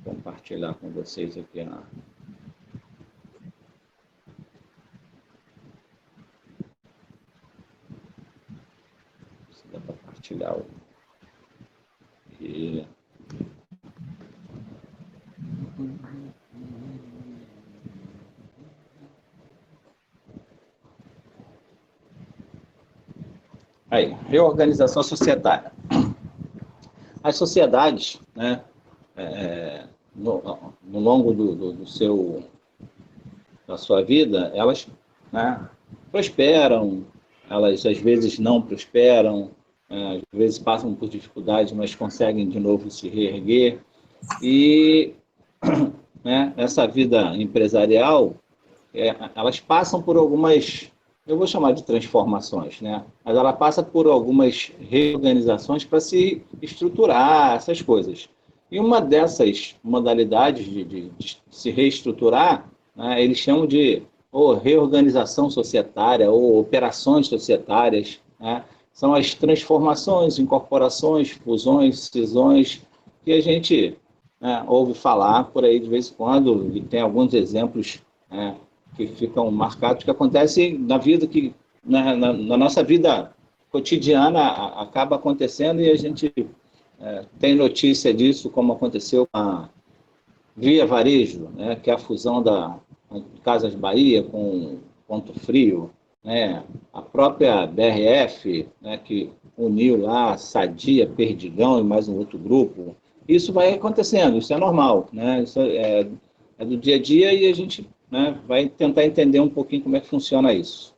compartilhar com vocês aqui se dá para compartilhar e... Aí, reorganização societária. As sociedades, né, no longo da sua vida, elas, né, prosperam, elas às vezes não prosperam, às vezes passam por dificuldades, mas conseguem de novo se reerguer. E, né, essa vida empresarial, elas passam por algumas, eu vou chamar de transformações, né? Mas ela passa por algumas reorganizações para se estruturar, essas coisas. E uma dessas modalidades de se reestruturar, né, eles chamam de reorganização societária ou operações societárias, né? São as transformações, incorporações, fusões, cisões, que a gente, né, ouve falar por aí de vez em quando, e tem alguns exemplos, né, que ficam marcados, que acontecem na vida, que na nossa vida cotidiana acaba acontecendo, e a gente tem notícia disso, como aconteceu com a Via Varejo, né, que é a fusão da Casas Bahia com Ponto Frio, né, a própria BRF, né, que uniu lá Sadia, Perdigão e mais um outro grupo. Isso vai acontecendo, isso é normal, né, isso é do dia a dia, e a gente, né, vai tentar entender um pouquinho como é que funciona isso.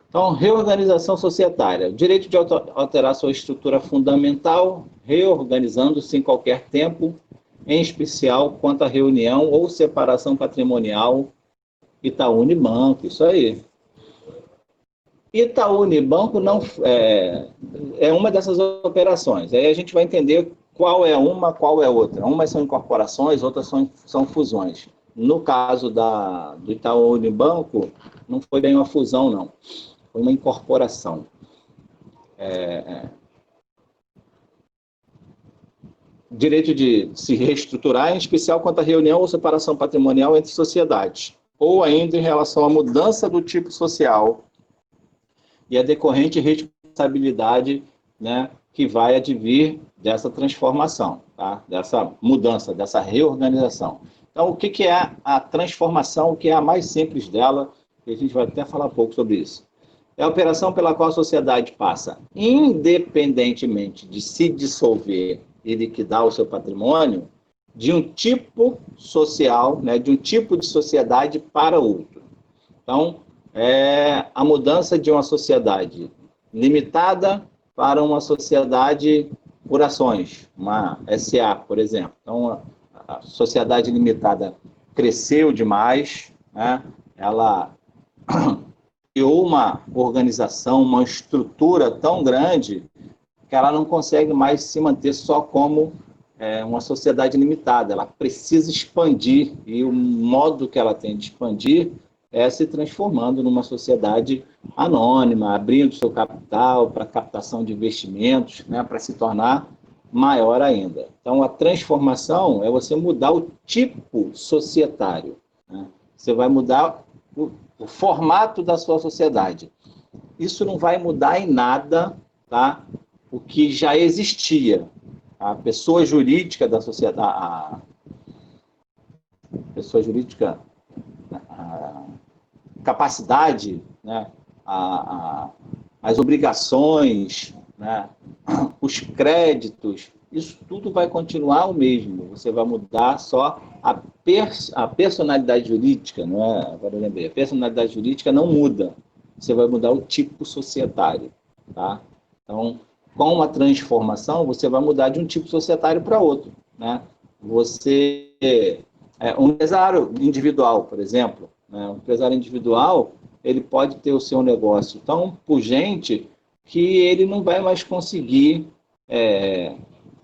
Então, reorganização societária. O direito de alterar sua estrutura fundamental, reorganizando-se em qualquer tempo, em especial quanto à reunião ou separação patrimonial. Itaú Unibanco, isso aí. Itaú Unibanco não, é uma dessas operações. Aí a gente vai entender qual é uma, qual é outra. Umas são incorporações, outras são fusões. No caso do Itaú Unibanco, não foi bem uma fusão, não. Foi uma incorporação. Direito de se reestruturar, em especial quanto à reunião ou separação patrimonial entre sociedades, ou ainda em relação à mudança do tipo social e a decorrente responsabilidade, né, que vai advir dessa transformação, tá? Dessa mudança, dessa reorganização. Então, o que é a transformação, o que é a mais simples dela, e a gente vai até falar um pouco sobre isso. É a operação pela qual a sociedade passa, independentemente de se dissolver e liquidar o seu patrimônio, de um tipo social, né, de um tipo de sociedade para outro. Então, é a mudança de uma sociedade limitada para uma sociedade por ações, uma SA, por exemplo. Então, a sociedade limitada cresceu demais, né? Ela criou uma organização, uma estrutura tão grande que ela não consegue mais se manter só como uma sociedade limitada. Ela precisa expandir, e o modo que ela tem de expandir é se transformando numa sociedade anônima, abrindo seu capital para captação de investimentos, né, para se tornar maior ainda. Então, a transformação é você mudar o tipo societário, né? Você vai mudar o formato da sua sociedade. Isso não vai mudar em nada, tá, o que já existia. A pessoa jurídica da sociedade, a pessoa jurídica, a capacidade, né, as obrigações, né, os créditos, isso tudo vai continuar o mesmo. Você vai mudar só a personalidade jurídica, não é? Agora eu lembrei, a personalidade jurídica não muda. Você vai mudar o tipo societário, tá? Então, com a transformação, você vai mudar de um tipo societário para outro, né? Você, um empresário individual, por exemplo, né? Um empresário individual, ele pode ter o seu negócio tão pujante que ele não vai mais conseguir,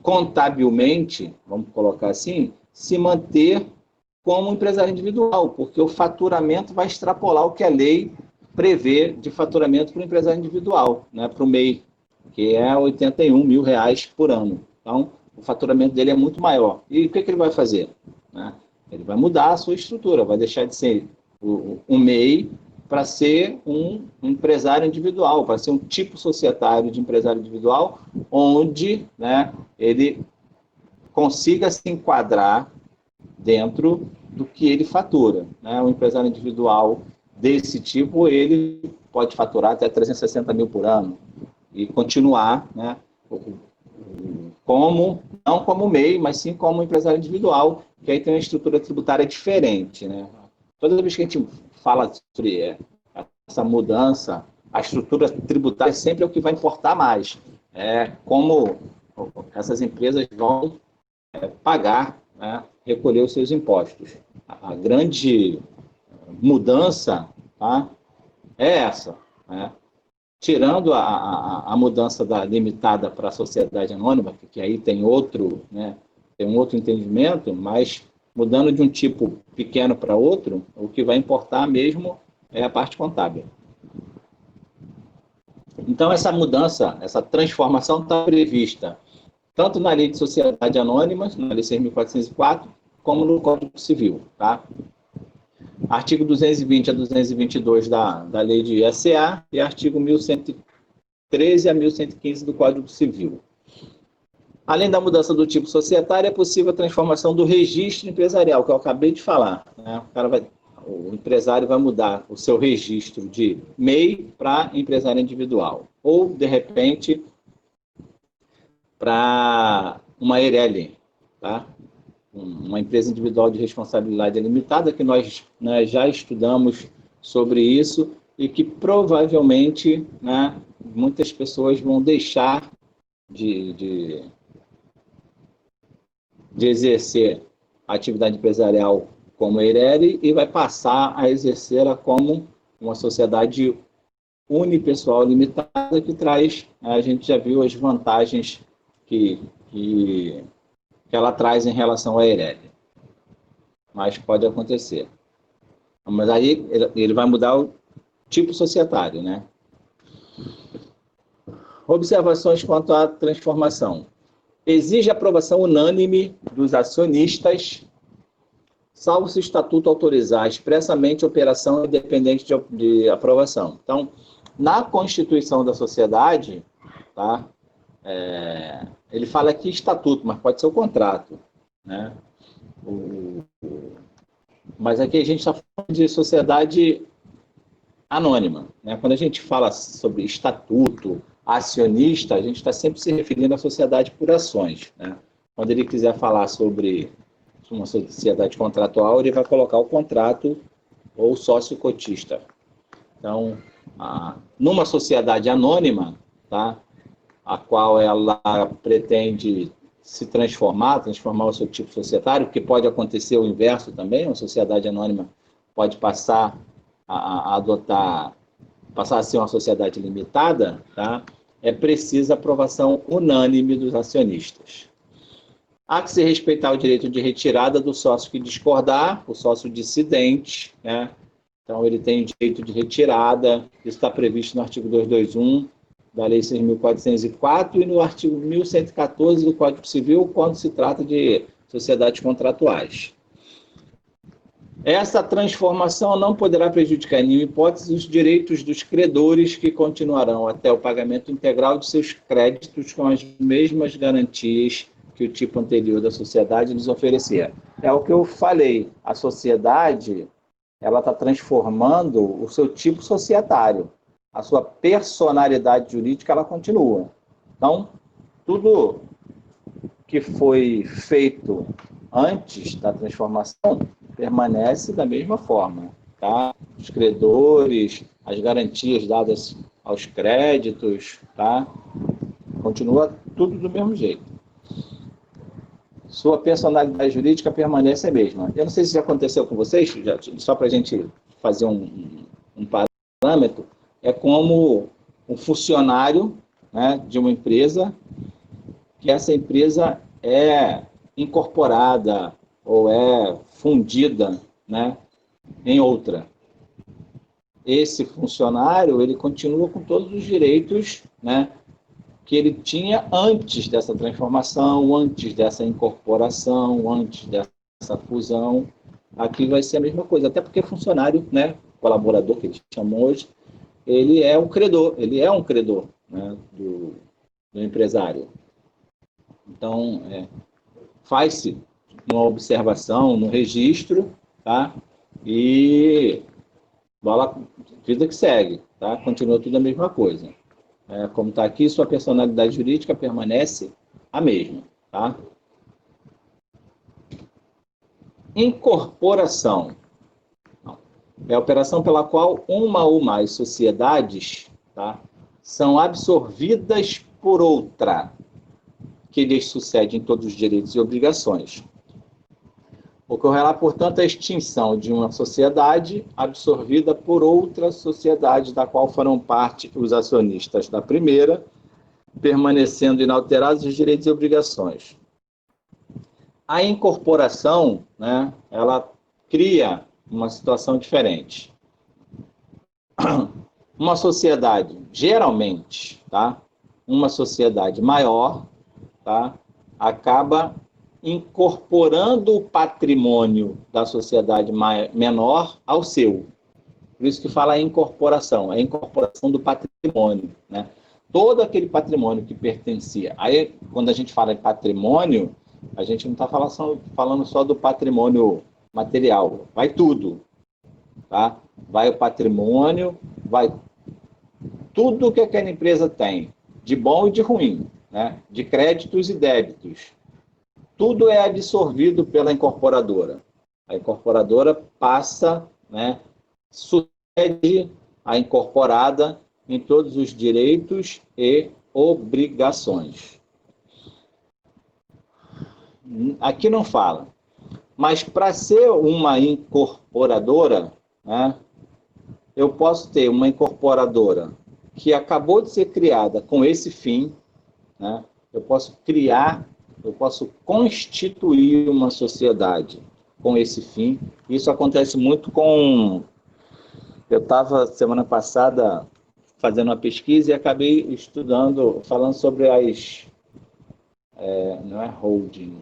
contabilmente, vamos colocar assim, se manter como empresário individual, porque o faturamento vai extrapolar o que a lei prevê de faturamento para o empresário individual, né, para o MEI, que é R$ 81 mil por ano. Então, o faturamento dele é muito maior. E o que ele vai fazer? Né? Ele vai mudar a sua estrutura, vai deixar de ser um MEI para ser um empresário individual, para ser um tipo societário de empresário individual, onde, né, ele consiga se enquadrar dentro do que ele fatura. Né? Um empresário individual desse tipo, ele pode faturar até 360 mil por ano e continuar, né, não como MEI, mas sim como empresário individual, que aí tem uma estrutura tributária diferente. Né? Toda vez que a gente fala sobre essa mudança, a estrutura tributária sempre é o que vai importar mais. Como essas empresas vão pagar, né, recolher os seus impostos. A grande mudança, tá, é essa. Né? Tirando a mudança da limitada para a sociedade anônima, que aí tem outro, né, tem um outro entendimento, mas mudando de um tipo pequeno para outro, o que vai importar mesmo é a parte contábil. Então, essa mudança, essa transformação está prevista tanto na Lei de Sociedade Anônima, na Lei 6.404, como no Código Civil. Tá? Artigo 220 a 222 da Lei de ISA e artigo 1113 a 1115 do Código Civil. Além da mudança do tipo societário, é possível a transformação do registro empresarial, que eu acabei de falar. Né? O empresário vai mudar o seu registro de MEI para empresário individual. Ou, de repente, para uma EIRELI, tá? Uma empresa individual de responsabilidade limitada, que nós, né, já estudamos sobre isso e que provavelmente, né, muitas pessoas vão deixar de exercer a atividade empresarial como EIRELI e vai passar a exercê-la como uma sociedade unipessoal limitada, que traz, a gente já viu as vantagens que ela traz em relação à EIRELI. Mas pode acontecer. Mas aí ele vai mudar o tipo societário, né? Observações quanto à transformação. Exige aprovação unânime dos acionistas, salvo se o estatuto autorizar expressamente a operação independente de aprovação. Então, na constituição da sociedade, tá? Ele fala aqui estatuto, mas pode ser o contrato. Né? Mas aqui a gente está falando de sociedade anônima. Né? Quando a gente fala sobre estatuto, acionista, a gente está sempre se referindo à sociedade por ações. Né? Quando ele quiser falar sobre uma sociedade contratual, ele vai colocar o contrato ou sócio cotista. Então, numa sociedade anônima, tá? A qual ela pretende se transformar o seu tipo societário, porque pode acontecer o inverso também, uma sociedade anônima pode passar passar a ser uma sociedade limitada, tá? É precisa aprovação unânime dos acionistas. Há que se respeitar o direito de retirada do sócio que discordar, o sócio dissidente, né? Então, ele tem direito de retirada, isso está previsto no artigo 221 da Lei 6.404 e no artigo 1114 do Código Civil, quando se trata de sociedades contratuais. Essa transformação não poderá prejudicar em nenhuma hipótese os direitos dos credores, que continuarão até o pagamento integral de seus créditos com as mesmas garantias que o tipo anterior da sociedade lhes oferecia. É o que eu falei, a sociedade ela está transformando o seu tipo societário. A sua personalidade jurídica ela continua. Então, tudo que foi feito antes da transformação permanece da mesma forma. Tá? Os credores, as garantias dadas aos créditos, tá? Continua tudo do mesmo jeito. Sua personalidade jurídica permanece a mesma. Eu não sei se já aconteceu com vocês, só para a gente fazer um parâmetro, é como um funcionário, né, de uma empresa, que essa empresa é incorporada ou é fundida, né, em outra. Esse funcionário, ele continua com todos os direitos, né, que ele tinha antes dessa transformação, antes dessa incorporação, antes dessa fusão. Aqui vai ser a mesma coisa, até porque funcionário, né, colaborador, que eles chamam hoje, ele é um credor, né, do empresário. Então, faz-se uma observação no registro, tá? E bola, vida que segue, tá? Continua tudo a mesma coisa. Como está aqui, sua personalidade jurídica permanece a mesma, tá? Incorporação. É a operação pela qual uma ou mais sociedades, tá, são absorvidas por outra, que lhes sucede em todos os direitos e obrigações. Ocorrerá, portanto, a extinção de uma sociedade absorvida por outra sociedade, da qual farão parte os acionistas da primeira, permanecendo inalterados os direitos e obrigações. A incorporação, né, ela cria uma situação diferente. Uma sociedade, geralmente, tá, uma sociedade maior, tá, acaba incorporando o patrimônio da sociedade menor ao seu. Por isso que fala incorporação, a incorporação do patrimônio, né? Todo aquele patrimônio que pertencia. Aí, quando a gente fala em patrimônio, a gente não está falando só do patrimônio material, vai tudo, tá? Vai o patrimônio, vai tudo que aquela empresa tem, de bom e de ruim, né? De créditos e débitos. Tudo é absorvido pela incorporadora. A incorporadora passa, né, sucede a incorporada em todos os direitos e obrigações. Aqui não fala. Mas para ser uma incorporadora, né, eu posso ter uma incorporadora que acabou de ser criada com esse fim, né, eu posso constituir uma sociedade com esse fim. Isso acontece muito com... Eu estava, semana passada, fazendo uma pesquisa e acabei estudando, falando sobre as... não é holding,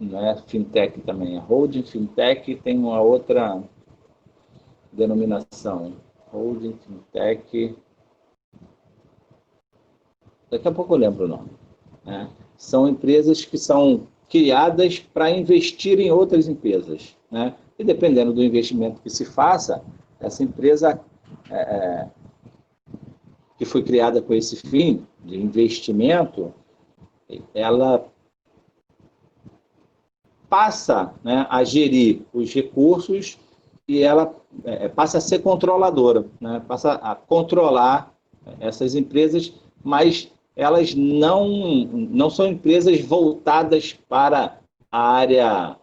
não é fintech também, é holding, fintech, tem uma outra denominação. Holding, fintech... Daqui a pouco eu lembro o nome. Né? São empresas que são criadas para investir em outras empresas, né? E dependendo do investimento que se faça, essa empresa que foi criada com esse fim de investimento, ela passa, né, a gerir os recursos e ela passa a ser controladora, né? Passa a controlar essas empresas, mas elas não são empresas voltadas para a área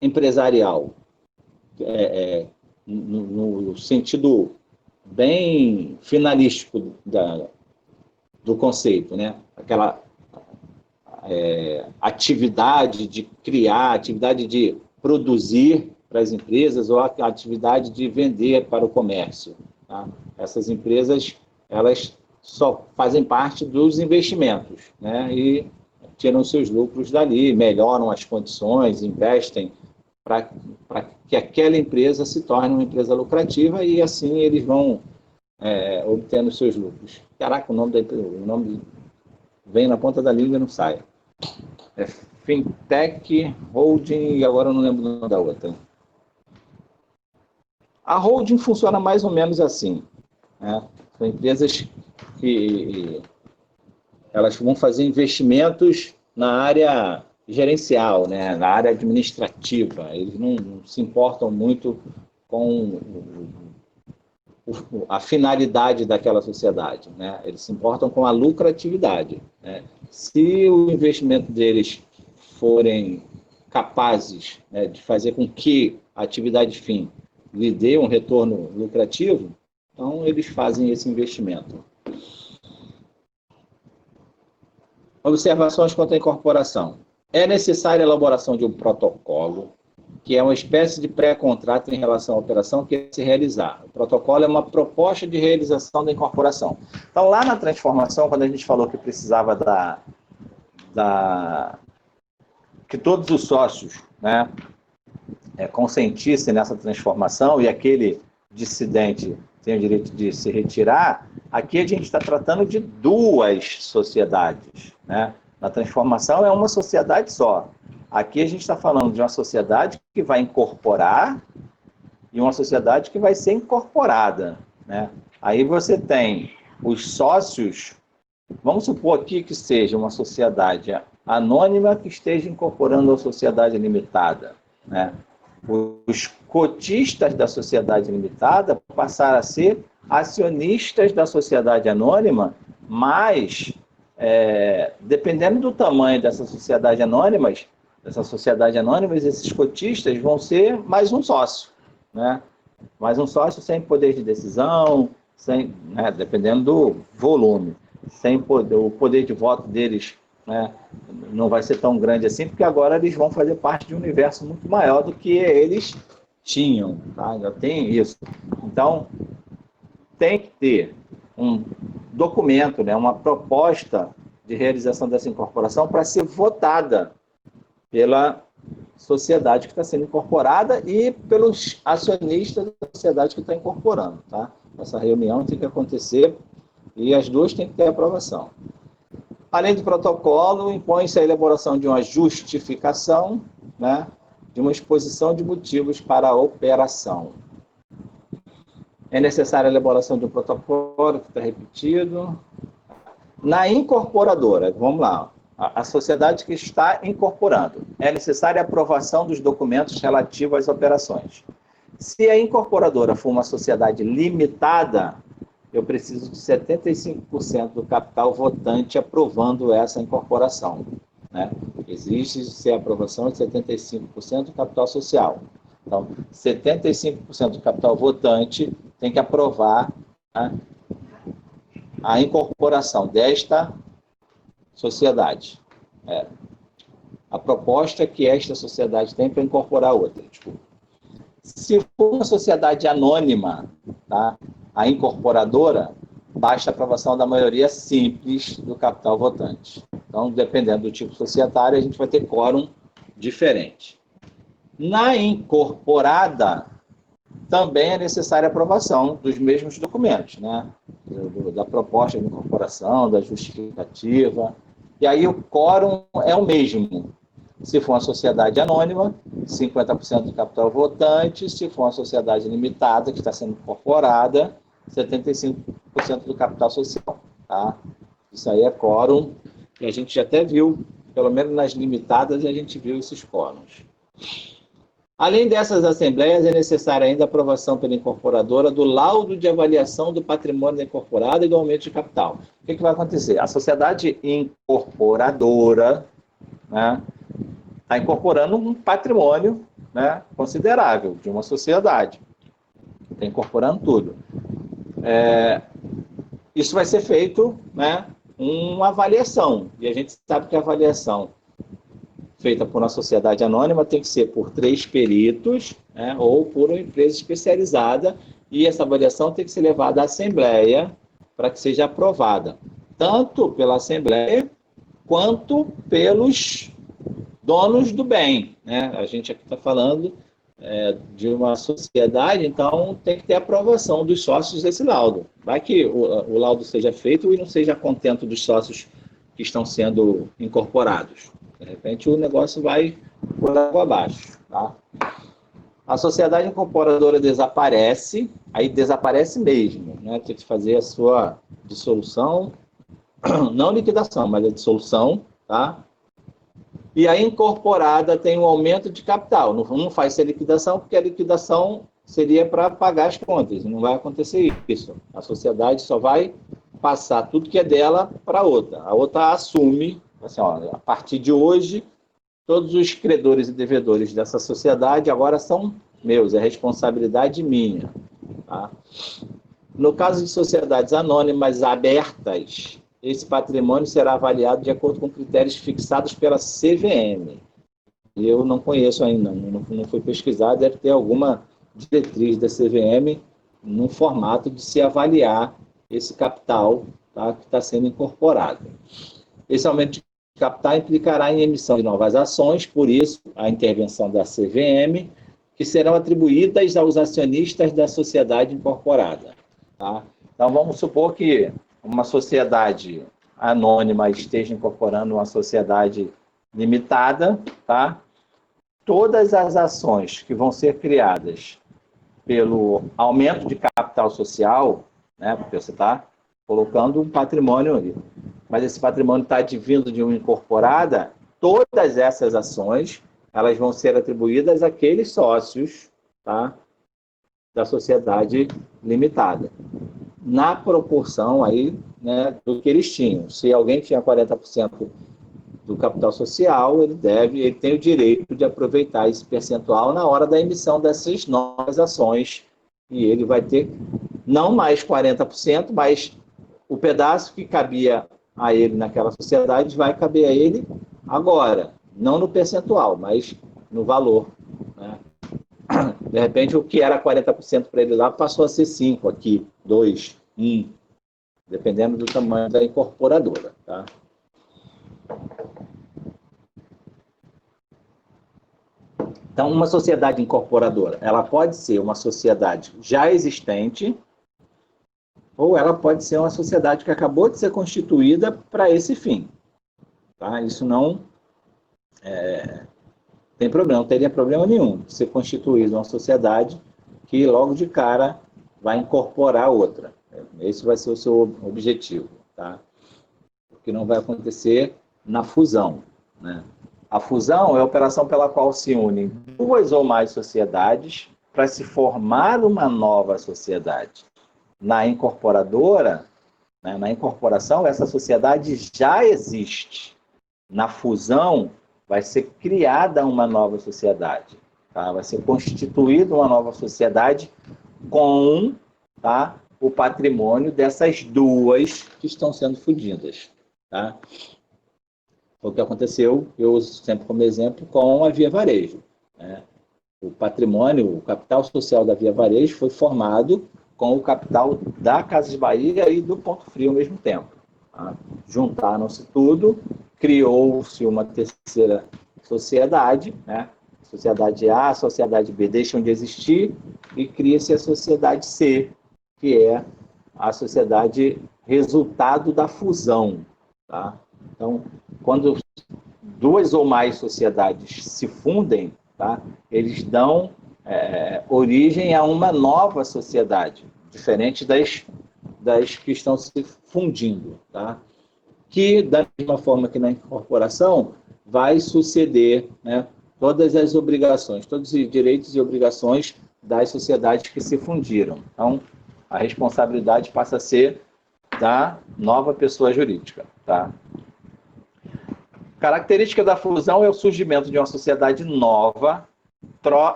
empresarial, no sentido bem finalístico do conceito, né? Aquela atividade de criar, atividade de produzir para as empresas ou a atividade de vender para o comércio. Tá? Essas empresas, elas só fazem parte dos investimentos, né? E tiram seus lucros dali, melhoram as condições, investem para que aquela empresa se torne uma empresa lucrativa e assim eles vão obtendo seus lucros. Caraca, o nome da empresa, o nome vem na ponta da língua e não sai. Fintech, holding, e agora eu não lembro o nome da outra. A holding funciona mais ou menos assim, né? São empresas que elas vão fazer investimentos na área gerencial, né? Na área administrativa. Eles não se importam muito com a finalidade daquela sociedade, né? Eles se importam com a lucratividade, né? Se o investimento deles forem capazes, né, de fazer com que a atividade fim lhe dê um retorno lucrativo, então eles fazem esse investimento. Observações quanto à incorporação. É necessária a elaboração de um protocolo que é uma espécie de pré-contrato em relação à operação que é se realizar. O protocolo é uma proposta de realização da incorporação. Então, lá na transformação, quando a gente falou que precisava que todos os sócios, né, consentissem nessa transformação e aquele dissidente tem o direito de se retirar, aqui a gente está tratando de duas sociedades, né? Na transformação é uma sociedade só. Aqui a gente está falando de uma sociedade que vai incorporar e uma sociedade que vai ser incorporada, né? Aí você tem os sócios, vamos supor aqui que seja uma sociedade anônima que esteja incorporando a sociedade limitada, né? Os cotistas da sociedade limitada passaram a ser acionistas da sociedade anônima, mas, dependendo do tamanho dessa sociedade anônima, esses cotistas vão ser mais um sócio, né? Mais um sócio sem poder de decisão, né, dependendo do volume, o poder de voto deles, né, não vai ser tão grande assim, porque agora eles vão fazer parte de um universo muito maior do que eles tinham, tá? Já tem isso. Então, tem que ter um documento, né, uma proposta de realização dessa incorporação para ser votada pela sociedade que está sendo incorporada e pelos acionistas da sociedade que está incorporando, tá? Essa reunião tem que acontecer e as duas têm que ter aprovação. Além do protocolo, impõe-se a elaboração de uma justificação, né, de uma exposição de motivos para a operação. É necessária a elaboração de um protocolo, que está repetido. Na incorporadora, vamos lá, a sociedade que está incorporando, é necessária a aprovação dos documentos relativos às operações. Se a incorporadora for uma sociedade limitada, eu preciso de 75% do capital votante aprovando essa incorporação, né? Existe a aprovação de 75% do capital social. Então, 75% do capital votante tem que aprovar, né, a incorporação desta sociedade. A proposta que esta sociedade tem para incorporar outra. Desculpa. Se for uma sociedade anônima, tá, a incorporadora, basta a aprovação da maioria simples do capital votante. Então, dependendo do tipo societário, a gente vai ter quórum diferente. Na incorporada, também é necessária a aprovação dos mesmos documentos, né? Da proposta de incorporação, da justificativa. E aí o quórum é o mesmo. Se for uma sociedade anônima, 50% do capital votante. Se for uma sociedade limitada, que está sendo incorporada, 75% do capital social. Tá? Isso aí é quórum, e a gente já até viu, pelo menos nas limitadas, a gente viu esses quórums. Além dessas assembleias, é necessária ainda a aprovação pela incorporadora do laudo de avaliação do patrimônio da incorporada e do aumento de capital. O que vai acontecer? A sociedade incorporadora, né, está incorporando um patrimônio, né, considerável de uma sociedade. Está incorporando tudo. Isso vai ser feito, né, uma avaliação. E a gente sabe que a avaliação feita por uma sociedade anônima tem que ser por 3 peritos, né, ou por uma empresa especializada, e essa avaliação tem que ser levada à Assembleia para que seja aprovada, tanto pela Assembleia quanto pelos donos do bem, né? A gente aqui está falando de uma sociedade, então tem que ter aprovação dos sócios desse laudo. Vai que o laudo seja feito e não seja a contento dos sócios que estão sendo incorporados. De repente o negócio vai por água abaixo. Tá? A sociedade incorporadora desaparece, aí desaparece mesmo, né? Tem que fazer a sua dissolução, não liquidação, mas a dissolução, tá? E a incorporada tem um aumento de capital. Não faz ser liquidação, porque a liquidação seria para pagar as contas. Não vai acontecer isso. A sociedade só vai passar tudo que é dela para a outra. A outra assume, assim, ó, a partir de hoje, todos os credores e devedores dessa sociedade agora são meus, é responsabilidade minha. Tá? No caso de sociedades anônimas abertas, esse patrimônio será avaliado de acordo com critérios fixados pela CVM. Eu não conheço ainda, não fui pesquisar, deve ter alguma diretriz da CVM no formato de se avaliar esse capital, tá, que está sendo incorporado. Esse aumento de capital implicará em emissão de novas ações, por isso a intervenção da CVM, que serão atribuídas aos acionistas da sociedade incorporada. Tá? Então, vamos supor que uma sociedade anônima esteja incorporando uma sociedade limitada, tá? Todas as ações que vão ser criadas pelo aumento de capital social, né, porque você está colocando um patrimônio ali, mas esse patrimônio está advindo de uma incorporada, todas essas ações elas vão ser atribuídas àqueles sócios, tá, da sociedade limitada, na proporção aí, né, do que eles tinham. Se alguém tinha 40% do capital social, ele tem o direito de aproveitar esse percentual na hora da emissão dessas novas ações, e ele vai ter não mais 40%, mas o pedaço que cabia a ele naquela sociedade vai caber a ele agora, não no percentual, mas no valor, né? De repente, o que era 40% para ele lá passou a ser 5 aqui, 2, 1, dependendo do tamanho da incorporadora, tá? Então, uma sociedade incorporadora, ela pode ser uma sociedade já existente, ou ela pode ser uma sociedade que acabou de ser constituída para esse fim. Tá? Isso não tem problema, não teria problema nenhum de ser constituída uma sociedade que logo de cara vai incorporar outra. Esse vai ser o seu objetivo. Tá? O que não vai acontecer na fusão, né? A fusão é a operação pela qual se unem duas ou mais sociedades para se formar uma nova sociedade. Na incorporadora, né, na incorporação, essa sociedade já existe. Na fusão, vai ser criada uma nova sociedade. Tá? Vai ser constituída uma nova sociedade com, tá, o patrimônio dessas duas que estão sendo fundidas. Tá? Foi o que aconteceu, eu uso sempre como exemplo, com a Via Varejo. Né? O patrimônio, o capital social da Via Varejo foi formado com o capital da Casas Bahia e do Ponto Frio ao mesmo tempo. Tá? Juntaram-se tudo, criou-se uma terceira sociedade, né? Sociedade A, Sociedade B deixam de existir e cria-se a Sociedade C, que é a sociedade resultado da fusão. Tá? Então, quando duas ou mais sociedades se fundem, tá, eles dão origem a uma nova sociedade, diferente das que estão se fundindo. Tá? Que, da mesma forma que na incorporação, vai suceder, né, todas as obrigações, todos os direitos e obrigações das sociedades que se fundiram. Então, a responsabilidade passa a ser da nova pessoa jurídica. Tá? Característica da fusão é o surgimento de uma sociedade nova,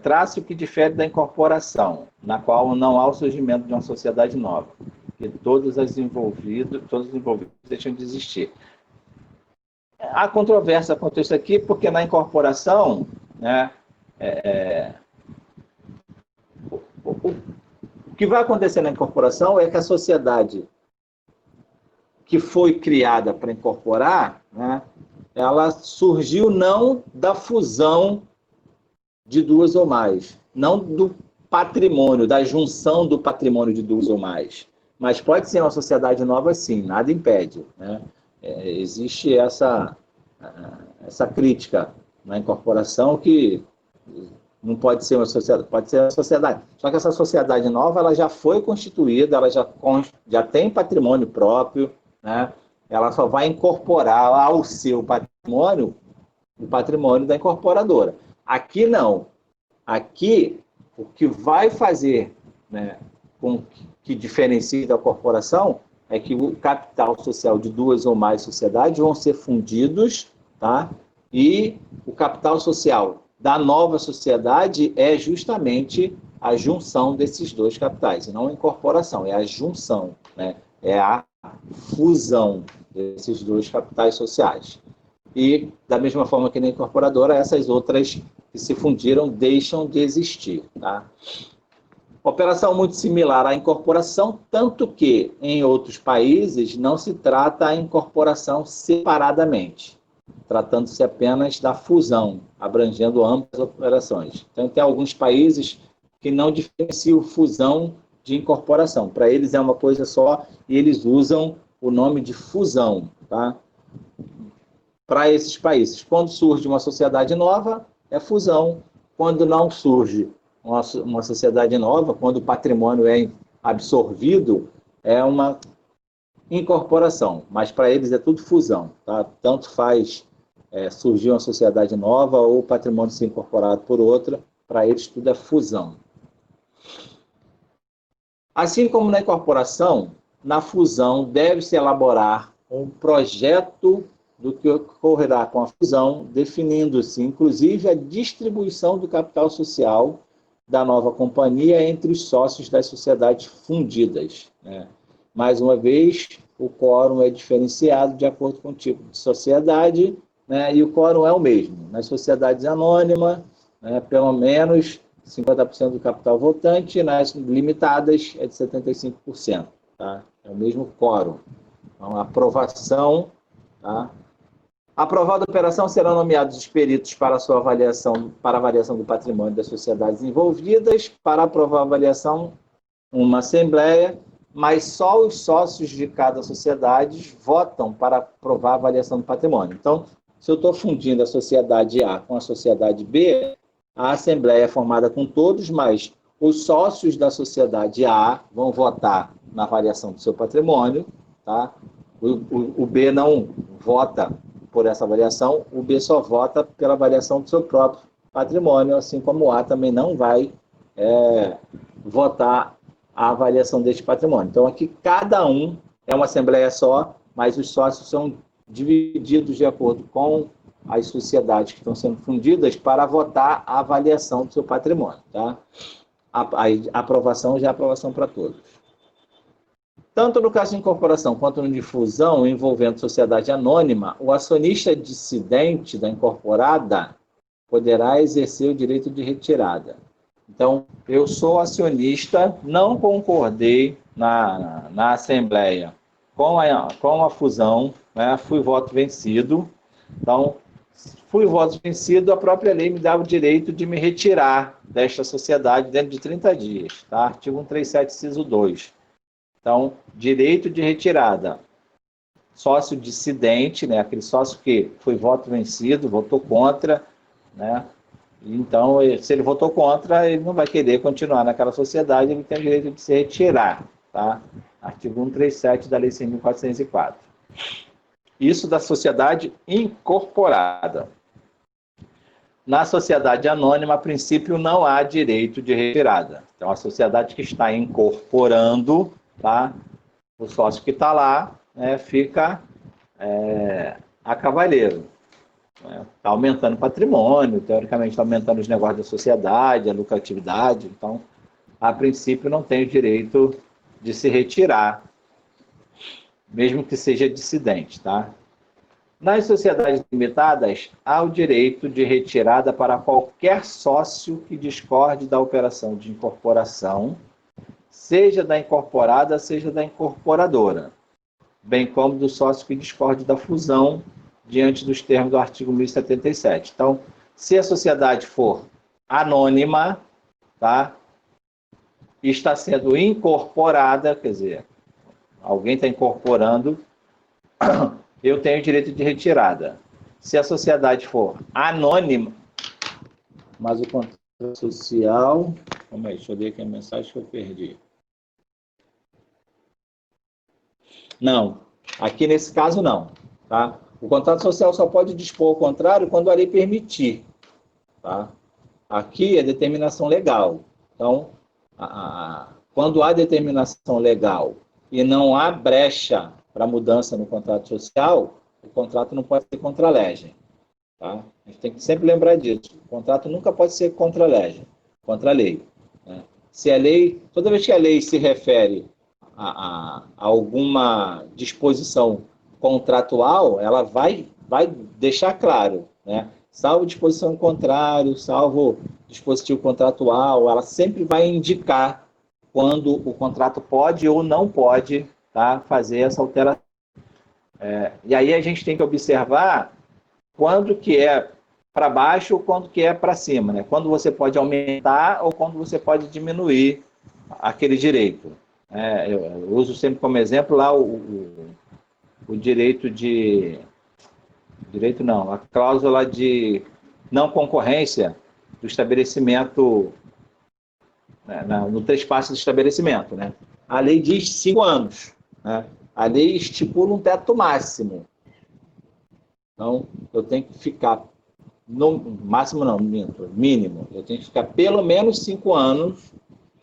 traço que difere da incorporação, na qual não há o surgimento de uma sociedade nova, que todos os envolvidos deixam de existir. Há controvérsia quanto a isso aqui, porque na incorporação, né, o que vai acontecer na incorporação é que a sociedade que foi criada para incorporar, né, ela surgiu não da fusão de duas ou mais, não do patrimônio, da junção do patrimônio de duas ou mais. Mas pode ser uma sociedade nova, sim, nada impede. Né? Existe essa crítica na incorporação que não pode ser uma sociedade, pode ser uma sociedade. Só que essa sociedade nova ela já foi constituída, ela já tem patrimônio próprio, né? Ela só vai incorporar ao seu patrimônio o patrimônio da incorporadora. Aqui não. Aqui, o que vai fazer, né, com que diferencie da corporação é que o capital social de duas ou mais sociedades vão ser fundidos, tá? E o capital social da nova sociedade é justamente a junção desses dois capitais, e não a incorporação, é a junção, né? É a fusão desses dois capitais sociais. e, da mesma forma que na incorporadora, essas outras que se fundiram deixam de existir. Tá? Operação muito similar à incorporação, tanto que, em outros países, não se trata a incorporação separadamente, tratando-se apenas da fusão, abrangendo ambas as operações. Então, tem alguns países que não diferenciam fusão de incorporação. Para eles é uma coisa só e eles usam o nome de fusão, tá? Para esses países. Quando surge uma sociedade nova, é fusão. Quando não surge uma sociedade nova, quando o patrimônio é absorvido, é uma incorporação. Mas para eles é tudo fusão. Tá? Tanto faz surgir uma sociedade nova ou o patrimônio ser incorporado por outra, para eles tudo é fusão. Assim como na incorporação, na fusão deve-se elaborar um projeto do que ocorrerá com a fusão, definindo-se, inclusive, a distribuição do capital social da nova companhia entre os sócios das sociedades fundidas. Né? Mais uma vez, o quórum é diferenciado de acordo com o tipo de sociedade, né? E o quórum é o mesmo. Nas sociedades anônimas, né, pelo menos 50% do capital votante, nas limitadas é de 75%. Tá? É o mesmo quórum. Então, a aprovação... Tá? Aprovada a operação, serão nomeados os peritos para a avaliação do patrimônio das sociedades envolvidas. Para aprovar a avaliação, uma assembleia, mas só os sócios de cada sociedade votam para aprovar a avaliação do patrimônio. Então, se eu estou fundindo a sociedade A com a sociedade B, a assembleia é formada com todos, mas os sócios da sociedade A vão votar na avaliação do seu patrimônio, tá? O B não vota por essa avaliação, o B só vota pela avaliação do seu próprio patrimônio, assim como o A também não vai votar a avaliação deste patrimônio. Então, aqui cada um é uma assembleia só, mas os sócios são divididos de acordo com as sociedades que estão sendo fundidas para votar a avaliação do seu patrimônio. Tá? A aprovação já é aprovação para todos. Tanto no caso de incorporação quanto no de fusão envolvendo sociedade anônima, o acionista dissidente da incorporada poderá exercer o direito de retirada. Então, eu sou acionista, não concordei na Assembleia com a fusão, né, fui voto vencido. Então, fui voto vencido, a própria lei me dá o direito de me retirar desta sociedade dentro de 30 dias. Tá? Artigo 137, inciso 2. Então, direito de retirada. Sócio dissidente, né, aquele sócio que foi voto vencido, votou contra, né? Então, se ele votou contra, ele não vai querer continuar naquela sociedade, ele tem o direito de se retirar. Tá? Artigo 137 da Lei 6.404. Isso da sociedade incorporada. Na sociedade anônima, a princípio, não há direito de retirada. Então, a sociedade que está incorporando, tá? O sócio que está lá, né, fica a cavaleiro. Está aumentando o patrimônio, teoricamente está aumentando os negócios da sociedade, a lucratividade. Então, a princípio, não tem o direito de se retirar, mesmo que seja dissidente. Tá? Nas sociedades limitadas, há o direito de retirada para qualquer sócio que discorde da operação de incorporação, seja da incorporada, seja da incorporadora, bem como do sócio que discorde da fusão diante dos termos do artigo 1077. Então, se a sociedade for anônima, tá, e está sendo incorporada, quer dizer, alguém está incorporando, eu tenho direito de retirada. Se a sociedade for anônima, mas o contrato social... Calma aí, deixa eu ler aqui a mensagem que eu perdi. Não, aqui nesse caso não. Tá? O contrato social só pode dispor ao contrário quando a lei permitir. Tá? Aqui é determinação legal. Então, quando há determinação legal e não há brecha para mudança no contrato social, o contrato não pode ser contra a legem. Tá? A gente tem que sempre lembrar disso. O contrato nunca pode ser contra a legem, contra a lei. Né? Se a lei, toda vez que a lei se refere a alguma disposição contratual, ela vai vai deixar claro, né? Salvo disposição contrária, salvo dispositivo contratual, ela sempre vai indicar quando o contrato pode ou não pode, tá, fazer essa alteração. E aí a gente tem que observar quando que é para baixo ou quando que é para cima, né? Quando você pode aumentar ou quando você pode diminuir aquele direito. Eu uso sempre como exemplo lá o direito de... Direito não, a cláusula de não concorrência do estabelecimento, né, no trespasse do estabelecimento, né? A lei diz 5 anos, né? A lei estipula um teto máximo. Então, eu tenho que ficar, no máximo não, mínimo, eu tenho que ficar pelo menos 5 anos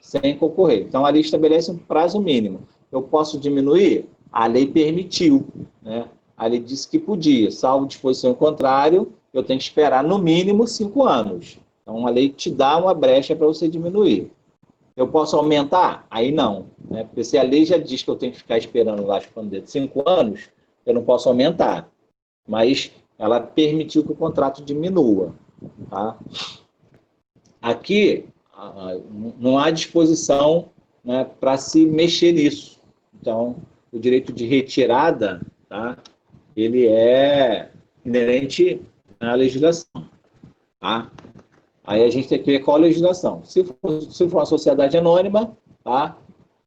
sem concorrer. Então, a lei estabelece um prazo mínimo. Eu posso diminuir? A lei permitiu, né? A lei disse que podia, salvo disposição contrária, eu tenho que esperar no mínimo 5 anos. Então, a lei te dá uma brecha para você diminuir. Eu posso aumentar? Aí não, né? Porque se a lei já diz que eu tenho que ficar esperando lá, de 5 anos, eu não posso aumentar. Mas ela permitiu que o contrato diminua. Tá? Aqui, não há disposição, né, para se mexer nisso. Então, o direito de retirada, tá, ele é inerente à legislação. Tá? Aí a gente tem que ver qual a legislação. Se for uma sociedade anônima, tá,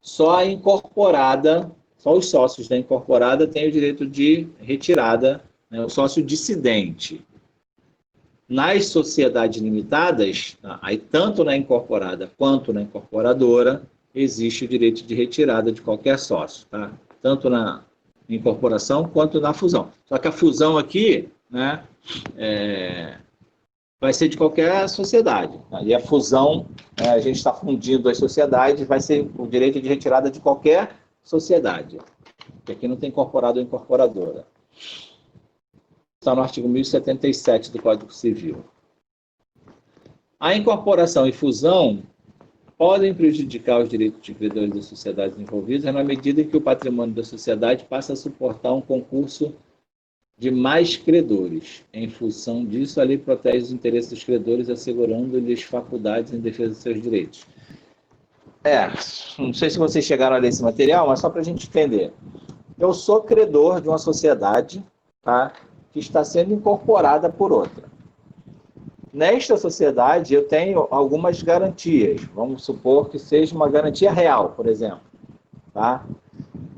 só a incorporada, só os sócios da incorporada têm o direito de retirada, né, o sócio dissidente. Nas sociedades limitadas, aí tanto na incorporada quanto na incorporadora, existe o direito de retirada de qualquer sócio, tá? Tanto na incorporação quanto na fusão. Só que a fusão aqui, né, vai ser de qualquer sociedade. Tá? E a fusão, a gente está fundindo as sociedades, vai ser o direito de retirada de qualquer sociedade. Porque aqui não tem incorporado ou incorporadora. Está no artigo 1077 do Código Civil. A incorporação e fusão podem prejudicar os direitos de credores das sociedades envolvidas na medida em que o patrimônio da sociedade passa a suportar um concurso de mais credores. Em função disso, a lei protege os interesses dos credores, assegurando-lhes faculdades em defesa dos seus direitos. Não sei se vocês chegaram a ler esse material, mas só para a gente entender. Eu sou credor de uma sociedade, tá, que está sendo incorporada por outra. Nesta sociedade, eu tenho algumas garantias. Vamos supor que seja uma garantia real, por exemplo. Tá?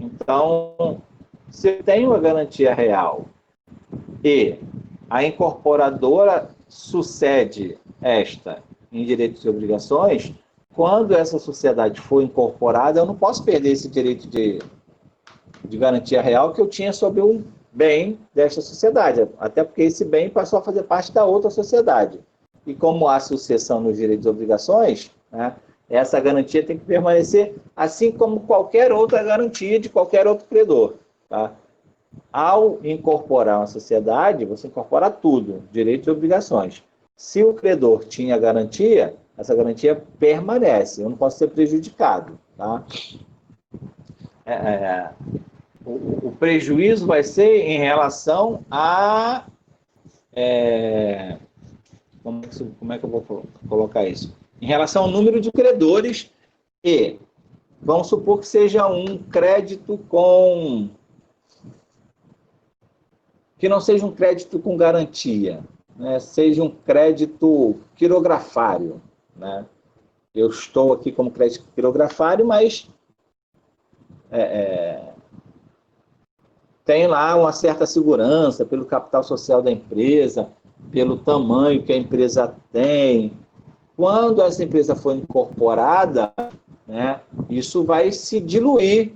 Então, se eu tenho uma garantia real e a incorporadora sucede esta em direitos e obrigações, quando essa sociedade for incorporada, eu não posso perder esse direito de garantia real que eu tinha sobre um bem desta sociedade, até porque esse bem passou a fazer parte da outra sociedade. E como há sucessão nos direitos e obrigações, né, essa garantia tem que permanecer, assim como qualquer outra garantia de qualquer outro credor. Tá? Ao incorporar uma sociedade, você incorpora tudo, direitos e obrigações. Se o credor tinha garantia, essa garantia permanece, eu não posso ser prejudicado. Tá? O prejuízo vai ser em relação a... como é que eu vou colocar isso? Em relação ao número de credores e vamos supor que seja um crédito que não seja um crédito com garantia, né? Seja um crédito quirografário, né? Eu estou aqui como crédito quirografário, mas tem lá uma certa segurança pelo capital social da empresa, pelo tamanho que a empresa tem. Quando essa empresa for incorporada, né, isso vai se diluir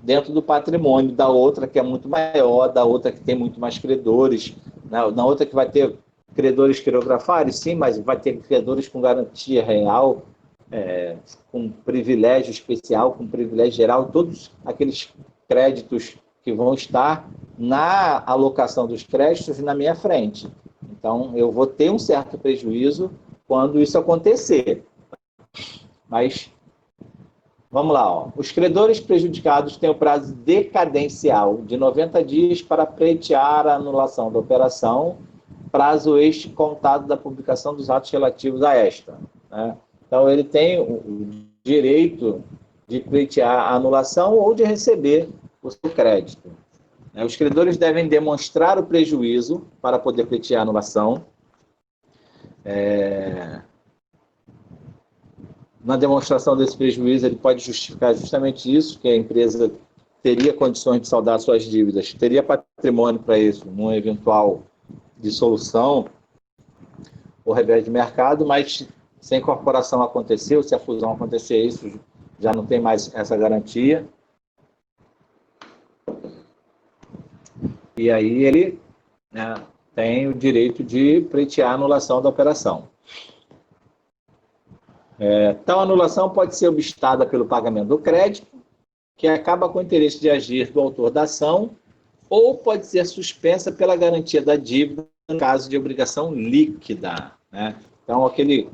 dentro do patrimônio da outra, que é muito maior, da outra que tem muito mais credores, na outra que vai ter credores quirografários, sim, mas vai ter credores com garantia real, com privilégio especial, com privilégio geral, todos aqueles créditos que vão estar na alocação dos créditos na minha frente. Então, eu vou ter um certo prejuízo quando isso acontecer. Mas Vamos lá, ó. Os credores prejudicados têm o prazo decadencial de 90 dias para pleitear a anulação da operação, prazo este contado da publicação dos atos relativos a esta, né? Então, ele tem o direito de pleitear a anulação ou de receber o seu crédito. Os credores devem demonstrar o prejuízo para poder pleitear a anulação. Na demonstração desse prejuízo, ele pode justificar justamente isso, que a empresa teria condições de saldar suas dívidas, teria patrimônio para isso, numa eventual dissolução ou revés de mercado, mas se a incorporação aconteceu, se a fusão acontecer, isso já não tem mais essa garantia. E aí ele, né, tem o direito de pleitear a anulação da operação. Tal anulação pode ser obstada pelo pagamento do crédito, que acaba com o interesse de agir do autor da ação, ou pode ser suspensa pela garantia da dívida no caso de obrigação líquida, né? Então, aquele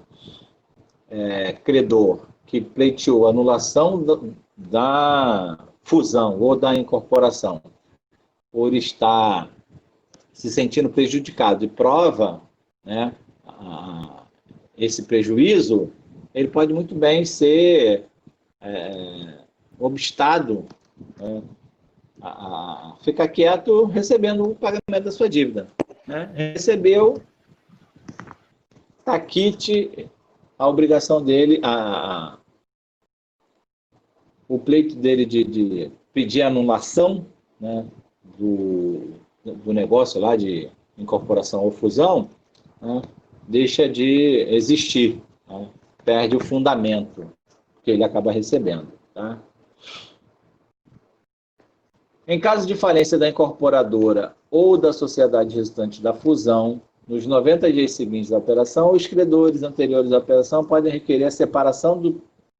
credor que pleiteou a anulação da fusão ou da incorporação por estar se sentindo prejudicado e prova, né, esse prejuízo, ele pode muito bem ser obstado, né, a ficar quieto recebendo o pagamento da sua dívida, né? Recebeu, está quite a obrigação dele, o pleito dele de pedir anulação, né, do negócio lá de incorporação ou fusão, né, deixa de existir, né? Perde o fundamento que ele acaba recebendo, tá? Em caso de falência da incorporadora ou da sociedade resultante da fusão, nos 90 dias seguintes da operação, os credores anteriores à operação podem requerer a separação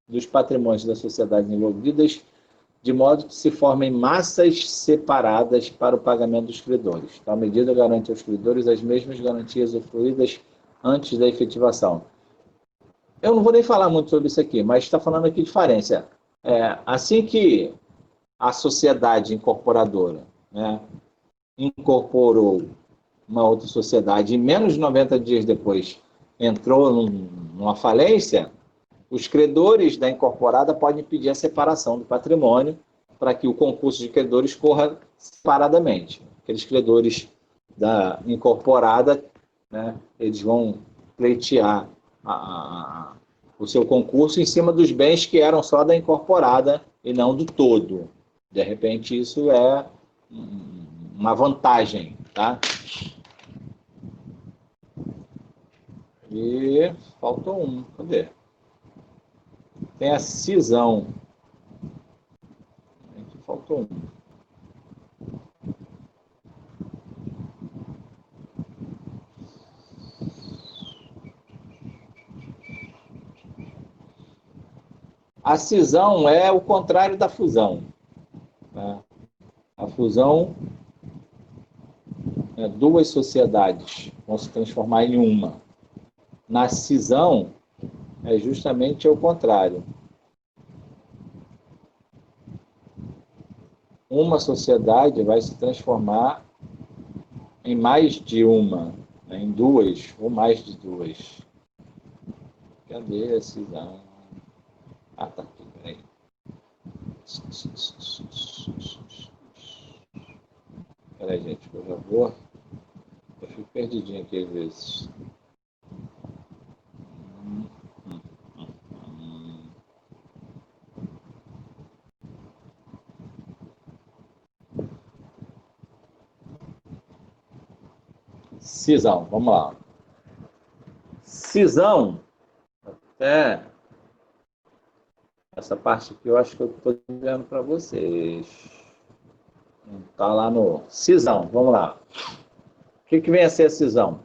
dos patrimônios das sociedades envolvidas, de modo que se formem massas separadas para o pagamento dos credores. Tal medida garante aos credores as mesmas garantias usufruídas antes da efetivação. Eu não vou nem falar muito sobre isso aqui, mas está falando aqui de falência. Assim que a sociedade incorporadora, né, incorporou uma outra sociedade e menos de 90 dias depois entrou numa falência, os credores da incorporada podem pedir a separação do patrimônio para que o concurso de credores corra separadamente. Aqueles credores da incorporada, né, eles vão pleitear o seu concurso em cima dos bens que eram só da incorporada e não do todo. De repente, isso é uma vantagem, tá? E faltou um, cadê? Tem a cisão. Aqui faltou um. A cisão é o contrário da fusão, tá? A fusão, duas sociedades vão se transformar em uma. Na cisão, é justamente o contrário. Uma sociedade vai se transformar em mais de uma, né? Em duas ou mais de duas. Cadê a cisão? Ah, tá aqui, peraí. Peraí, gente, por favor. Eu fico perdidinho aqui às vezes. Cisão, vamos lá. Cisão, essa parte aqui eu acho que eu estou dizendo para vocês. Está lá no cisão, vamos lá. O que vem a ser a cisão?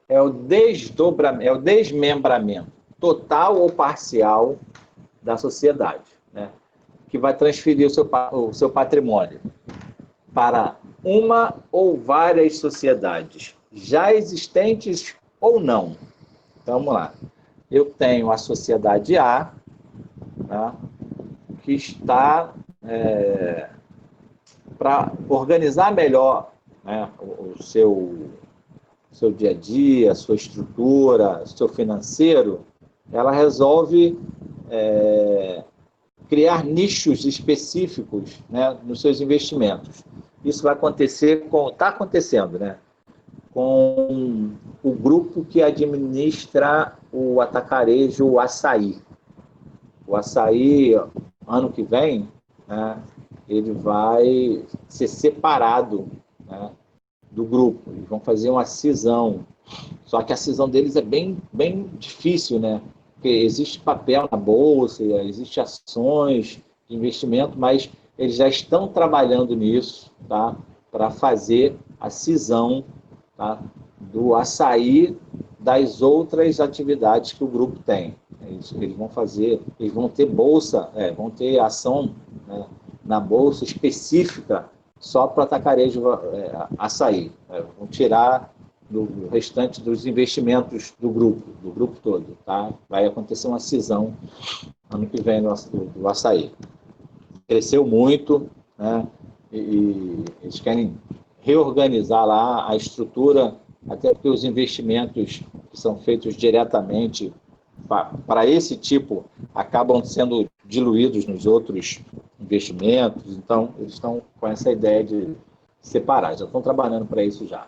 É o desdobramento, é o desmembramento total ou parcial da sociedade, né? Que vai transferir o seu patrimônio para uma ou várias sociedades, já existentes ou não. Então, vamos lá. Eu tenho a sociedade A, tá? que está para organizar melhor, né, o seu dia a dia, a sua estrutura, o seu financeiro, ela resolve criar nichos específicos, né, nos seus investimentos. Isso vai acontecer está acontecendo, né, com o grupo que administra o atacarejo Açaí. O Açaí, ano que vem, né, ele vai ser separado, né, do grupo. Eles vão fazer uma cisão. Só que a cisão deles é bem, bem difícil, né? Porque existe papel na bolsa, existe ações de investimento, mas eles já estão trabalhando nisso, tá? Para fazer a cisão, tá? Do Açaí das outras atividades que o grupo tem. Eles vão fazer, eles vão ter bolsa, vão ter ação, né, na bolsa específica só para atacarejo Açaí. Vão tirar do restante dos investimentos do grupo todo, tá? Vai acontecer uma cisão ano que vem do Açaí. Cresceu muito, né? E eles querem reorganizar lá a estrutura, até porque os investimentos que são feitos diretamente para esse tipo acabam sendo diluídos nos outros investimentos. Então, eles estão com essa ideia de separar, já estão trabalhando para isso já.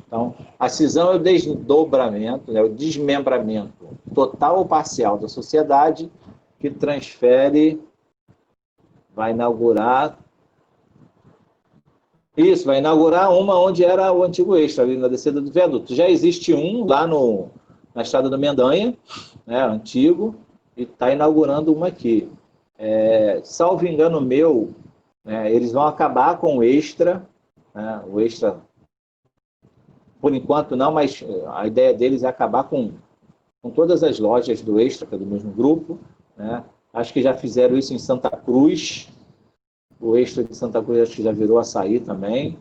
Então, a cisão é o desdobramento, né, o desmembramento total ou parcial da sociedade que transfere, vai inaugurar uma onde era o antigo Extra, ali na descida do viaduto. Já existe um lá na estrada do Mendanha, né, antigo, e está inaugurando uma aqui. Salvo engano meu, eles vão acabar com o Extra, né, o Extra, por enquanto não, mas a ideia deles é acabar com todas as lojas do Extra, que é do mesmo grupo, né? Acho que já fizeram isso em Santa Cruz. O Extra de Santa Cruz acho que já virou Açaí também.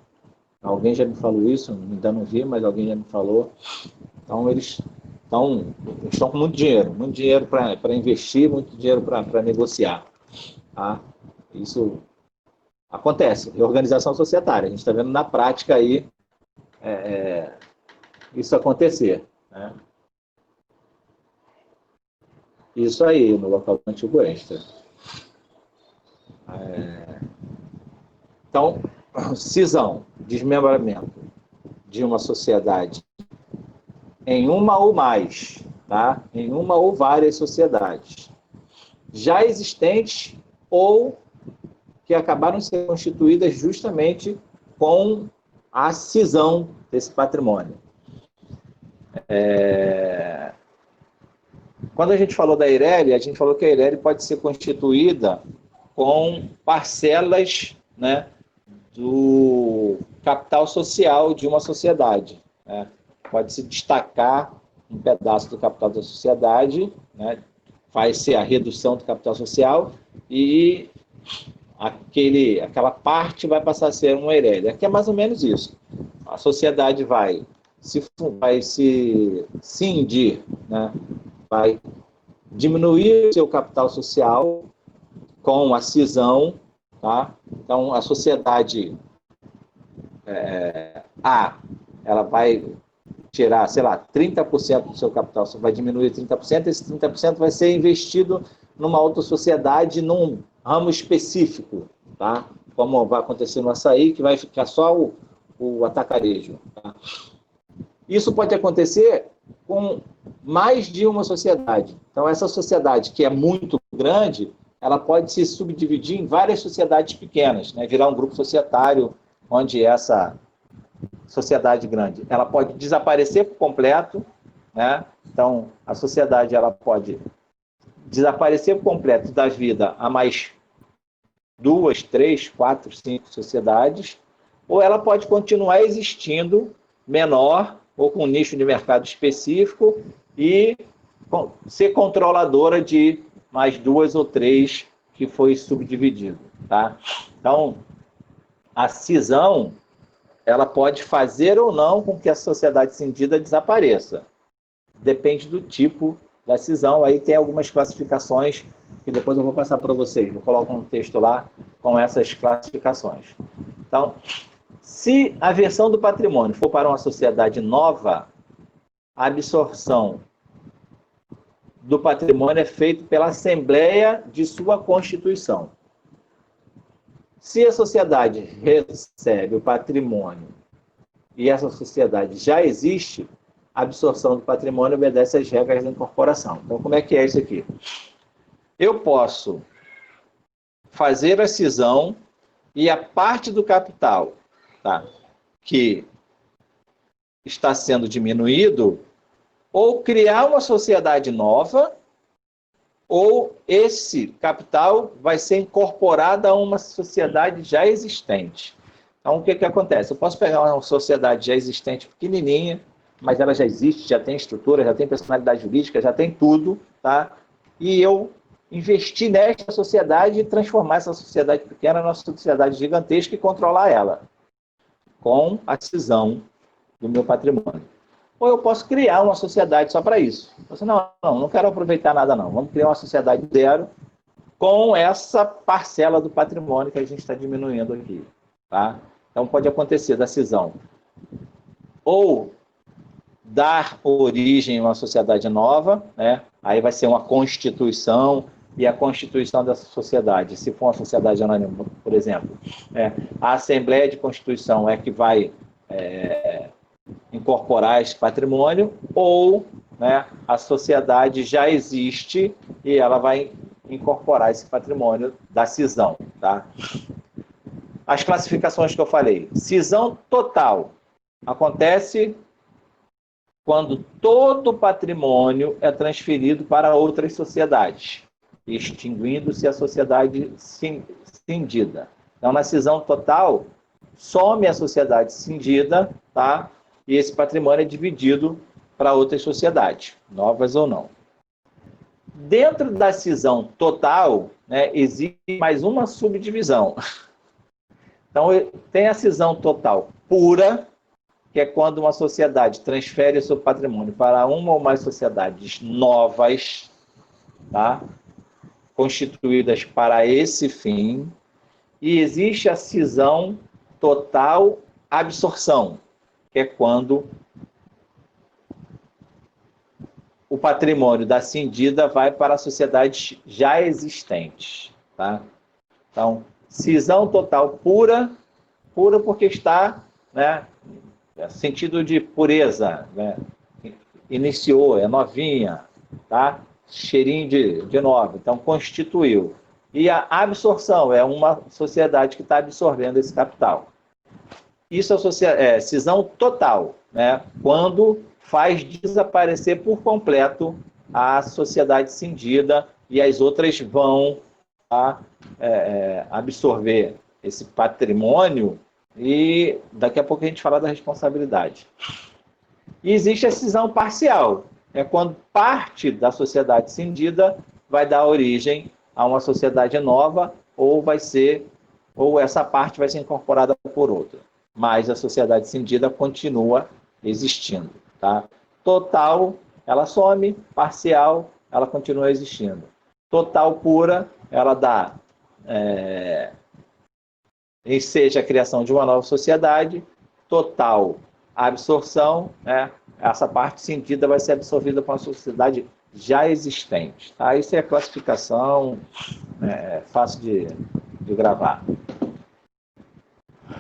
Alguém já me falou isso, ainda não vi, mas alguém já me falou. Então, eles estão com muito dinheiro para investir, muito dinheiro para negociar. Tá? Isso acontece, reorganização societária. A gente está vendo na prática aí isso acontecer. Né? Isso aí, no local do antigo Extra. Então, cisão, desmembramento de uma sociedade em uma ou mais, tá? Em uma ou várias sociedades já existentes ou que acabaram de ser constituídas justamente com a cisão desse patrimônio. Quando a gente falou da Eireli, a gente falou que a Eireli pode ser constituída com parcelas, né, do capital social de uma sociedade. Né? Pode se destacar um pedaço do capital da sociedade, né? Faz-se a redução do capital social e aquela parte vai passar a ser uma Eireli. Aqui é mais ou menos isso. A sociedade vai se cindir, né? Vai diminuir o seu capital social com a cisão, tá? Então, a sociedade A, ela vai tirar, sei lá, 30% do seu capital, vai diminuir 30%, esse 30% vai ser investido numa outra sociedade, num ramo específico, tá? Como vai acontecer no Açaí, que vai ficar só o atacarejo. Tá? Isso pode acontecer com mais de uma sociedade. Então, essa sociedade que é muito grande, ela pode se subdividir em várias sociedades pequenas, né? Virar um grupo societário, onde essa sociedade grande, ela pode desaparecer por completo, né? Então, a sociedade ela pode desaparecer por completo da vida a mais 2, 3, 4, 5 sociedades, ou ela pode continuar existindo menor ou com um nicho de mercado específico e ser controladora de mais 2 ou 3 que foi subdividido. Tá? Então, a cisão ela pode fazer ou não com que a sociedade cindida desapareça. Depende do tipo da cisão. Aí tem algumas classificações que depois eu vou passar para vocês. Vou colocar um texto lá com essas classificações. Então, se a versão do patrimônio for para uma sociedade nova, a absorção do patrimônio é feita pela Assembleia de sua Constituição. Se a sociedade recebe o patrimônio e essa sociedade já existe, a absorção do patrimônio obedece às regras da incorporação. Então, como é que é isso aqui? Eu posso fazer a cisão e a parte do capital, tá, que está sendo diminuído, ou criar uma sociedade nova, ou esse capital vai ser incorporado a uma sociedade já existente. Então, o que acontece? Eu posso pegar uma sociedade já existente pequenininha, mas ela já existe, já tem estrutura, já tem personalidade jurídica, já tem tudo, tá? E eu investir nesta sociedade e transformar essa sociedade pequena numa sociedade gigantesca e controlar ela, com a cisão do meu patrimônio. Ou eu posso criar uma sociedade só para isso. Você, não quero aproveitar nada não. Vamos criar uma sociedade zero com essa parcela do patrimônio que a gente está diminuindo aqui. Tá? Então pode acontecer da cisão. Ou dar origem a uma sociedade nova, né? Aí vai ser uma constituição, e a constituição dessa sociedade, se for uma sociedade anônima, por exemplo, a Assembleia de Constituição é que vai incorporar esse patrimônio, ou, né, a sociedade já existe e ela vai incorporar esse patrimônio da cisão. Tá? As classificações que eu falei. Cisão total acontece quando todo o patrimônio é transferido para outras sociedades, extinguindo-se a sociedade cindida. Então, na cisão total, some a sociedade cindida, tá? E esse patrimônio é dividido para outras sociedades, novas ou não. Dentro da cisão total, né, existe mais uma subdivisão. Então, tem a cisão total pura, que é quando uma sociedade transfere o seu patrimônio para uma ou mais sociedades novas, tá? Constituídas para esse fim. E existe a cisão total absorção, que é quando o patrimônio da cindida vai para sociedades já existentes. Tá? Então, cisão total pura porque está, né, sentido de pureza, né, iniciou, é novinha, tá? Cheirinho de nova, então constituiu. E a absorção é uma sociedade que está absorvendo esse capital. Isso é cisão total, né? Quando faz desaparecer por completo a sociedade cindida e as outras vão absorver esse patrimônio, e daqui a pouco a gente fala da responsabilidade. E existe a cisão parcial, é quando parte da sociedade cindida vai dar origem a uma sociedade nova, ou essa parte vai ser incorporada por outra. Mas a sociedade cindida continua existindo. Tá? Total, ela some, parcial, ela continua existindo. Total pura, ela dá, seja a criação de uma nova sociedade. Total absorção, né? Essa parte cindida vai ser absorvida por uma sociedade já existente. Tá? Isso é a classificação, fácil de gravar.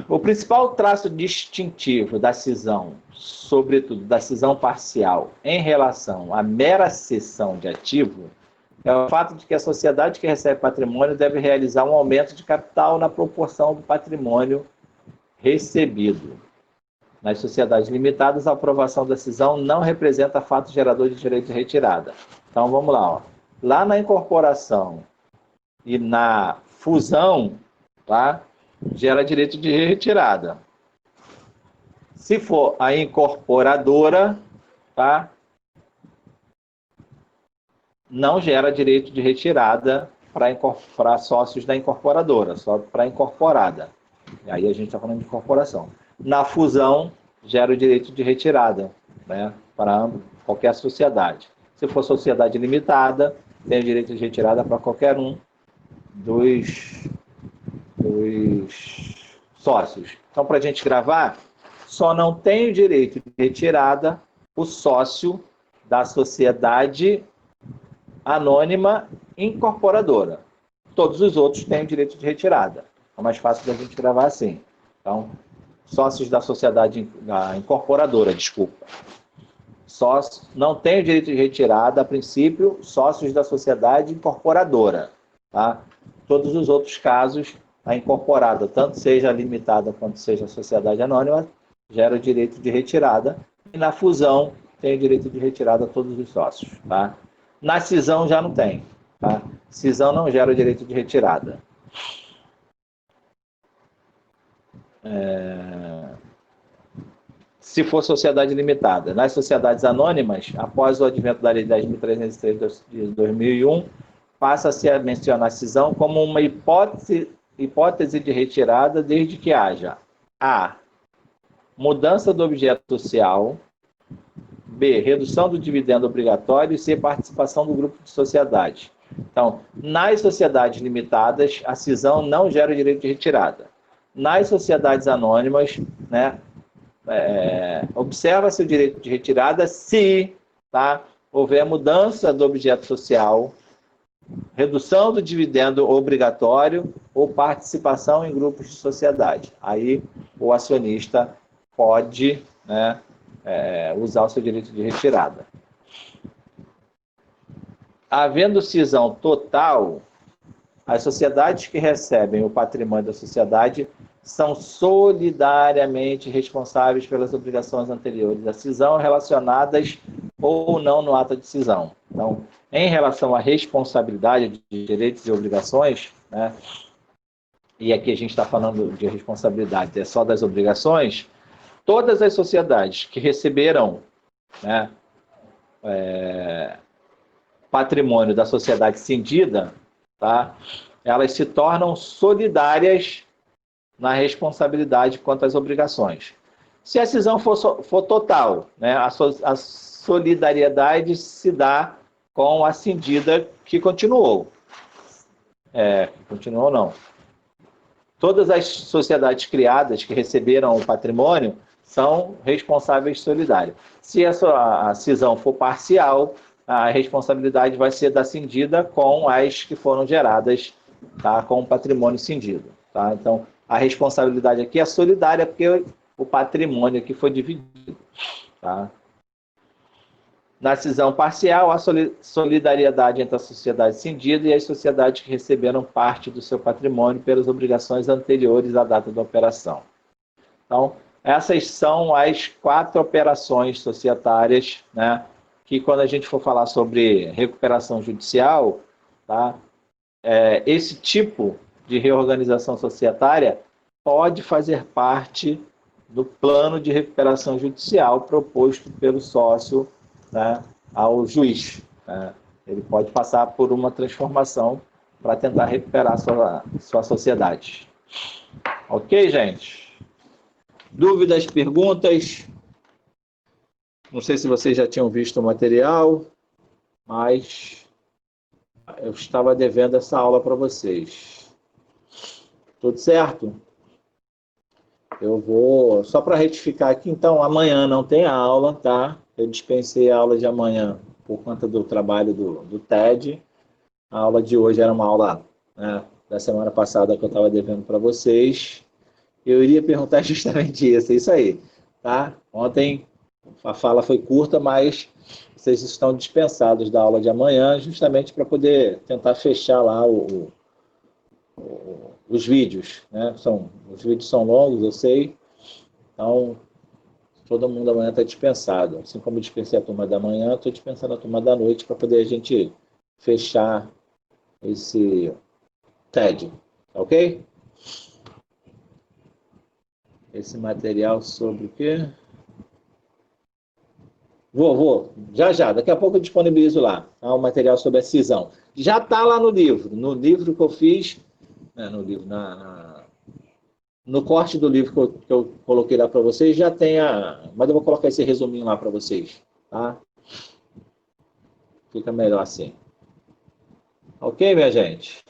O principal traço distintivo da cisão, sobretudo da cisão parcial, em relação à mera cessão de ativo, é o fato de que a sociedade que recebe patrimônio deve realizar um aumento de capital na proporção do patrimônio recebido. Nas sociedades limitadas, a aprovação da cisão não representa fato gerador de direito de retirada. Então, vamos lá. Ó. Lá na incorporação e na fusão, tá, gera direito de retirada. Se for a incorporadora, tá, não gera direito de retirada para sócios da incorporadora, só para a incorporada. E aí a gente está falando de incorporação. Na fusão, gera o direito de retirada, né, para qualquer sociedade. Se for sociedade limitada, tem o direito de retirada para qualquer um dos sócios. Então, para a gente gravar, só não tem o direito de retirada o sócio da sociedade anônima incorporadora. Todos os outros têm o direito de retirada. É mais fácil da gente gravar assim. Então, sócios da sociedade incorporadora, desculpa. Sócio, não tem o direito de retirada, a princípio, sócios da sociedade incorporadora. Tá? Todos os outros casos, a incorporada, tanto seja limitada quanto seja sociedade anônima, gera o direito de retirada. E na fusão, tem o direito de retirada a todos os sócios. Tá? Na cisão já não tem. Tá? Cisão não gera o direito de retirada. Se for sociedade limitada. Nas sociedades anônimas, após o advento da Lei 10.303 de 2001, passa-se a mencionar a cisão como uma hipótese de retirada desde que haja a mudança do objeto social, b, redução do dividendo obrigatório e c, participação do grupo de sociedade. Então, nas sociedades limitadas, a cisão não gera o direito de retirada. Nas sociedades anônimas, né, observa-se o direito de retirada se houver mudança do objeto social, redução do dividendo obrigatório ou participação em grupos de sociedade. Aí o acionista pode, né, usar o seu direito de retirada. Havendo cisão total, as sociedades que recebem o patrimônio da sociedade são solidariamente responsáveis pelas obrigações anteriores à cisão relacionadas ou não no ato de cisão. Então, em relação à responsabilidade de direitos e obrigações, né, e aqui a gente está falando de responsabilidade, é só das obrigações, todas as sociedades que receberam, né, patrimônio da sociedade cindida, tá, elas se tornam solidárias na responsabilidade quanto às obrigações. Se a cisão for total, né, a solidariedade se dá com a cindida que continuou. Continuou não. Todas as sociedades criadas que receberam o patrimônio são responsáveis solidários. Se a cisão for parcial, a responsabilidade vai ser da cindida com as que foram geradas, tá, com o patrimônio cindido. Tá? Então, a responsabilidade aqui é solidária, porque o patrimônio aqui foi dividido. Tá? Na cisão parcial, há solidariedade entre a sociedade cindida e as sociedades que receberam parte do seu patrimônio pelas obrigações anteriores à data da operação. Então, essas são as 4 operações societárias, né, que quando a gente for falar sobre recuperação judicial, tá, esse tipo de reorganização societária pode fazer parte do plano de recuperação judicial proposto pelo sócio, né, ao juiz. Né? Ele pode passar por uma transformação para tentar recuperar sua sociedade. Ok, gente? Dúvidas, perguntas? Não sei se vocês já tinham visto o material, mas eu estava devendo essa aula para vocês. Tudo certo? Eu vou, só para retificar aqui, então, amanhã não tem aula, tá? Eu dispensei a aula de amanhã por conta do trabalho do TED. A aula de hoje era uma aula, né, da semana passada que eu estava devendo para vocês. Eu iria perguntar justamente isso aí, tá? Ontem a fala foi curta, mas vocês estão dispensados da aula de amanhã justamente para poder tentar fechar lá os vídeos, né? Os vídeos são longos, eu sei, então todo mundo amanhã está dispensado. Assim como eu dispensei a turma da manhã, estou dispensando a turma da noite para poder a gente fechar esse TED, ok? Esse material sobre o quê? Já, daqui a pouco eu disponibilizo lá, tá? O material sobre a cisão. Já está lá no livro que eu fiz, né, no corte do livro que eu coloquei lá para vocês, já tem mas eu vou colocar esse resuminho lá para vocês, tá? Fica melhor assim. Ok, minha gente?